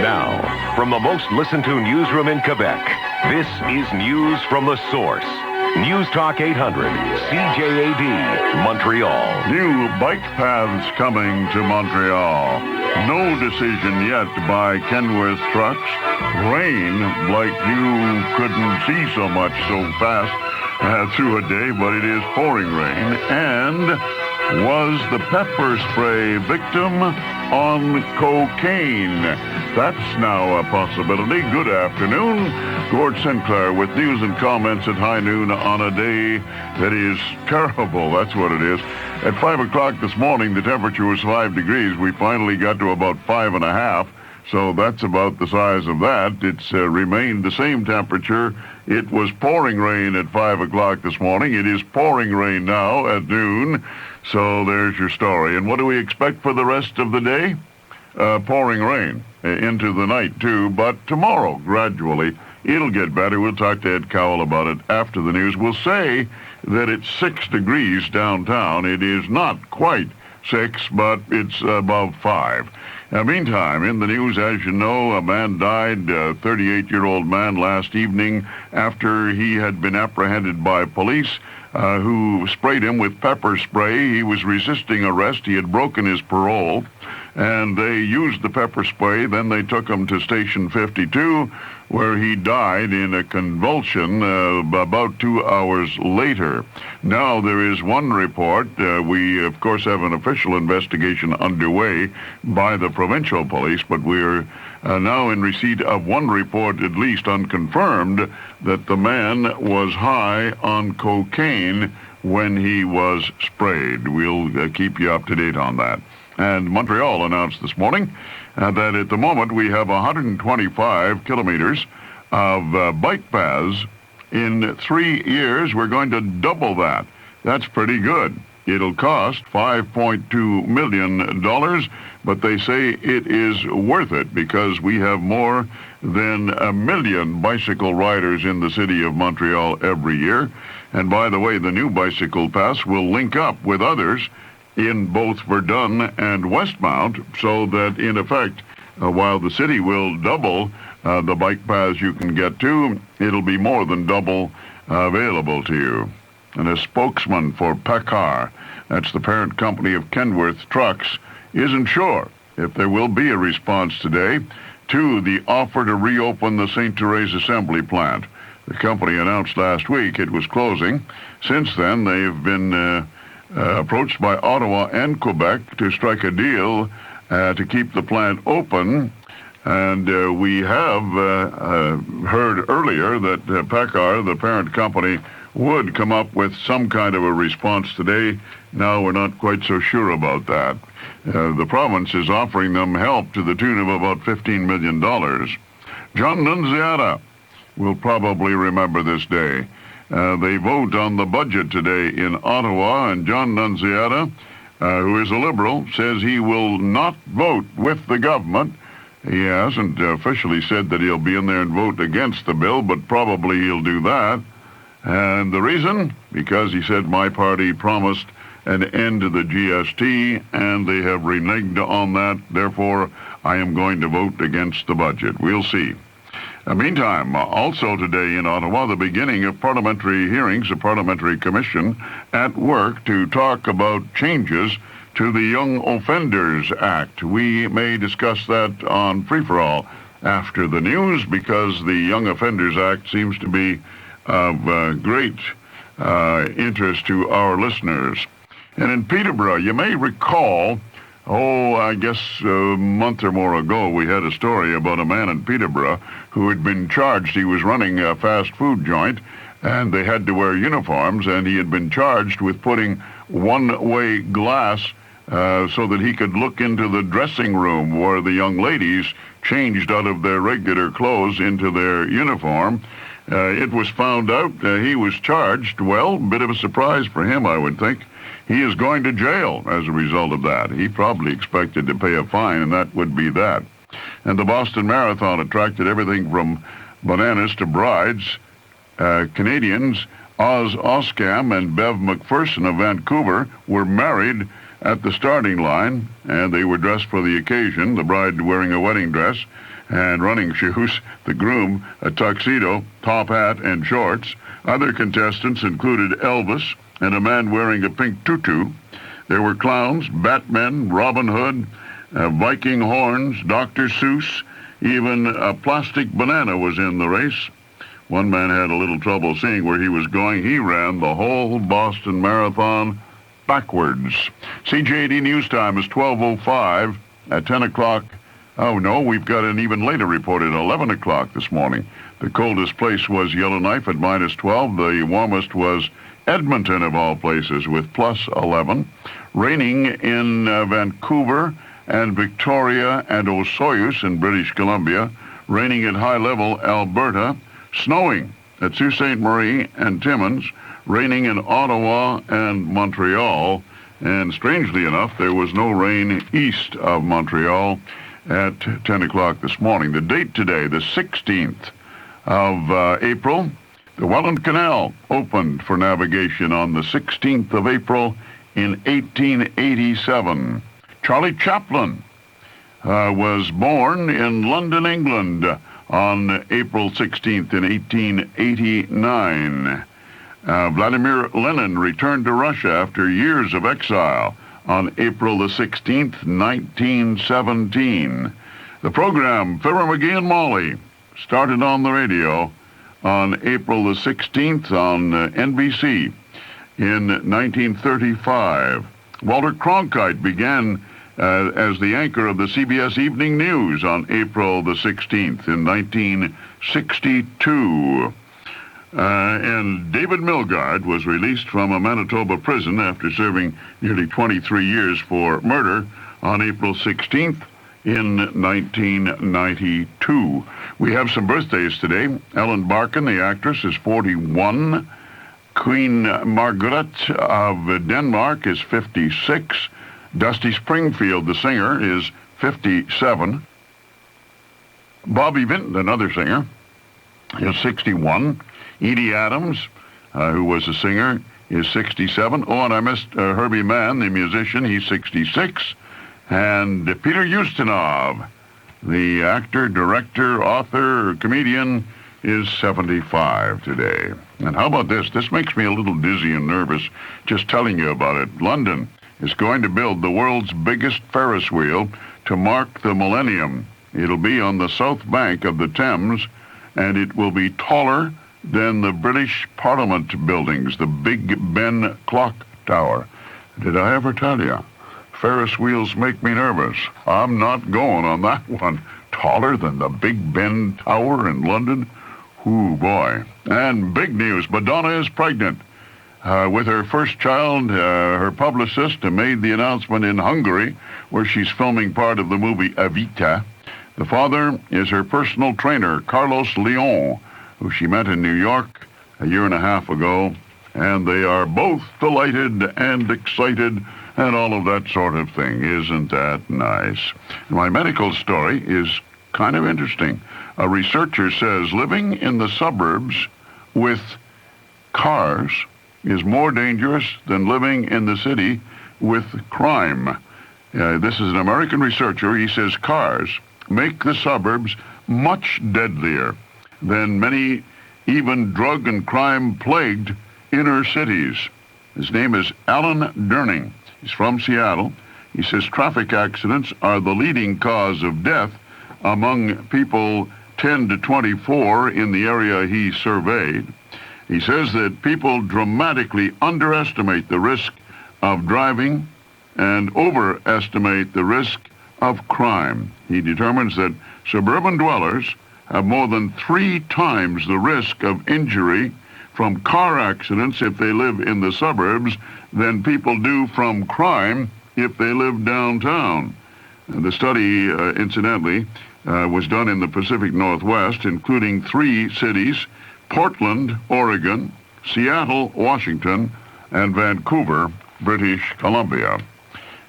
Now, from the most listened to newsroom in Quebec, this is News from the Source. News Talk 800, CJAD, Montreal. New bike paths coming to Montreal. No decision yet by Kenworth Trucks. Rain, like you couldn't see so much so fast through a day, but it is pouring rain. And was the pepper spray victim on cocaine? That's now a possibility. Good afternoon. Gord Sinclair with news and comments at high noon on a day that is terrible. That's what it is. At 5 o'clock this morning, the temperature was 5 degrees. We finally got to about 5.5. So that's about the size of that. It's remained the same temperature. It was pouring rain at 5 o'clock this morning. It is pouring rain now at noon. So there's your story. And what do we expect for the rest of the day? Pouring rain into the night, too. But tomorrow, gradually, it'll get better. We'll talk to Ed Cowell about it after the news. We'll say that it's 6 degrees downtown. It is not quite 6, but it's above 5. Meantime, in the news, as you know, a man died, a 38-year-old man, last evening after he had been apprehended by police who sprayed him with pepper spray. He was resisting arrest. He had broken his parole, and they used the pepper spray. Then they took him to Station 52, where he died in a convulsion about 2 hours later. Now there is one report. We, of course, have an official investigation underway by the provincial police, but we're now in receipt of one report, at least unconfirmed, that the man was high on cocaine when he was sprayed. We'll keep you up to date on that. And Montreal announced this morning that at the moment we have 125 kilometers of bike paths. In 3 years, we're going to double that. That's pretty good. It'll cost $5.2 million, but they say it is worth it because we have more than 1 million bicycle riders in the city of Montreal every year. And by the way, the new bicycle paths will link up with others in both Verdun and Westmount, so that in effect, while the city will double the bike paths you can get to, it'll be more than double available to you. And a spokesman for PACCAR, that's the parent company of Kenworth Trucks, isn't sure if there will be a response today to the offer to reopen the St. Therese assembly plant. The company announced last week it was closing. Since then, they've been approached by Ottawa and Quebec to strike a deal to keep the plant open. And we have heard earlier that PACCAR, the parent company, would come up with some kind of a response today. Now we're not quite so sure about that. The province is offering them help to the tune of about $15 million. John Nunziata will probably remember this day. They vote on the budget today in Ottawa, and John Nunziata, who is a Liberal, says he will not vote with the government. He hasn't officially said that he'll be in there and vote against the bill, but probably he'll do that. And the reason? Because he said my party promised an end to the GST, and they have reneged on that. Therefore, I am going to vote against the budget. We'll see. Meantime, also today in Ottawa, the beginning of parliamentary hearings, a parliamentary commission at work to talk about changes to the Young Offenders Act. We may discuss that on Free For All after the news, because the Young Offenders Act seems to be of great interest to our listeners. And in Peterborough, you may recall, I guess a month or more ago, we had a story about a man in Peterborough who had been charged. He was running a fast food joint, and they had to wear uniforms, and he had been charged with putting one-way glass so that he could look into the dressing room where the young ladies changed out of their regular clothes into their uniform. It was found out he was charged. Well, a bit of a surprise for him, I would think. He is going to jail as a result of that. He probably expected to pay a fine, and that would be that. And the Boston Marathon attracted everything from bananas to brides. Canadians Oz Oskam and Bev McPherson of Vancouver were married at the starting line, and they were dressed for the occasion, the bride wearing a wedding dress and running shoes, the groom a tuxedo, top hat, and shorts. Other contestants included Elvis and a man wearing a pink tutu. There were clowns, Batman, Robin Hood, Viking horns, Dr. Seuss, even a plastic banana was in the race. One man had a little trouble seeing where he was going. He ran the whole Boston Marathon backwards. CJAD News Time is 12:05 at 10 o'clock. Oh, no, we've got an even later report at 11 o'clock this morning. The coldest place was Yellowknife at -12. The warmest was Edmonton, of all places, with +11. Raining in Vancouver and Victoria and Osoyoos in British Columbia. Raining at high level, Alberta. Snowing at Sault Ste. Marie and Timmins. Raining in Ottawa and Montreal. And strangely enough, there was no rain east of Montreal at 10 o'clock this morning. The date today, the 16th of April. The Welland Canal opened for navigation on the 16th of April in 1887. Charlie Chaplin was born in London, England on April 16th in 1889. Vladimir Lenin returned to Russia after years of exile on April the 16th, 1917. The program, Fibber McGee and Molly, started on the radio on April the 16th on NBC in 1935. Walter Cronkite began as the anchor of the CBS Evening News on April the 16th in 1962. And David Milgaard was released from a Manitoba prison after serving nearly 23 years for murder on April 16th in 1992. We have some birthdays today. Ellen Barkin, the actress, is 41. Queen Margaret of Denmark is 56. Dusty Springfield, the singer, is 57. Bobby Vinton, another singer, is 61. Edie Adams, who was a singer, is 67. Oh, and I missed Herbie Mann, the musician. He's 66. And Peter Ustinov, the actor, director, author, comedian, is 75 today. And how about this? This makes me a little dizzy and nervous just telling you about it. London is going to build the world's biggest Ferris wheel to mark the millennium. It'll be on the south bank of the Thames, and it will be taller than the British Parliament buildings, the Big Ben clock tower. Did I ever tell you? Ferris wheels make me nervous. I'm not going on that one. Taller than the Big Ben Tower in London? Ooh, boy. And big news, Madonna is pregnant. With her first child, her publicist made the announcement in Hungary, where she's filming part of the movie Evita. The father is her personal trainer, Carlos Leon, who she met in New York a year and a half ago, and they are both delighted and excited and all of that sort of thing. Isn't that nice? My medical story is kind of interesting. A researcher says living in the suburbs with cars is more dangerous than living in the city with crime. This is an American researcher. He says cars make the suburbs much deadlier than many even drug and crime-plagued inner cities. His name is Alan Durning. He's from Seattle. He says traffic accidents are the leading cause of death among people 10 to 24 in the area he surveyed. He says that people dramatically underestimate the risk of driving and overestimate the risk of crime. He determines that suburban dwellers have more than 3 times the risk of injury from car accidents if they live in the suburbs than people do from crime if they live downtown. The study, incidentally, was done in the Pacific Northwest, including 3 cities: Portland, Oregon, Seattle, Washington, and Vancouver, British Columbia.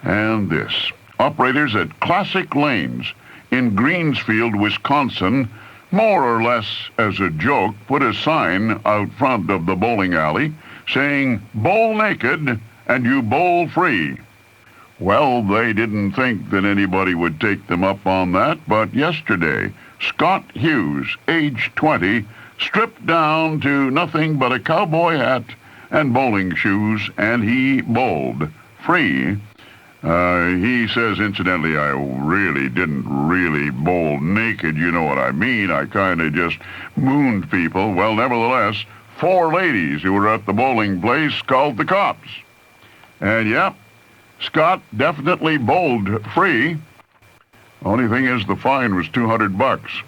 And this: operators at Classic Lanes in Greensfield, Wisconsin, more or less as a joke, put a sign out front of the bowling alley saying, "Bowl naked and you bowl free." Well, they didn't think that anybody would take them up on that, but yesterday, Scott Hughes, age 20, stripped down to nothing but a cowboy hat and bowling shoes, and he bowled free. He says, incidentally, I really didn't really bowl naked, you know what I mean. I kind of just mooned people. Well, nevertheless, 4 ladies who were at the bowling place called the cops. And, yeah, Scott definitely bowled free. Only thing is the fine was $200.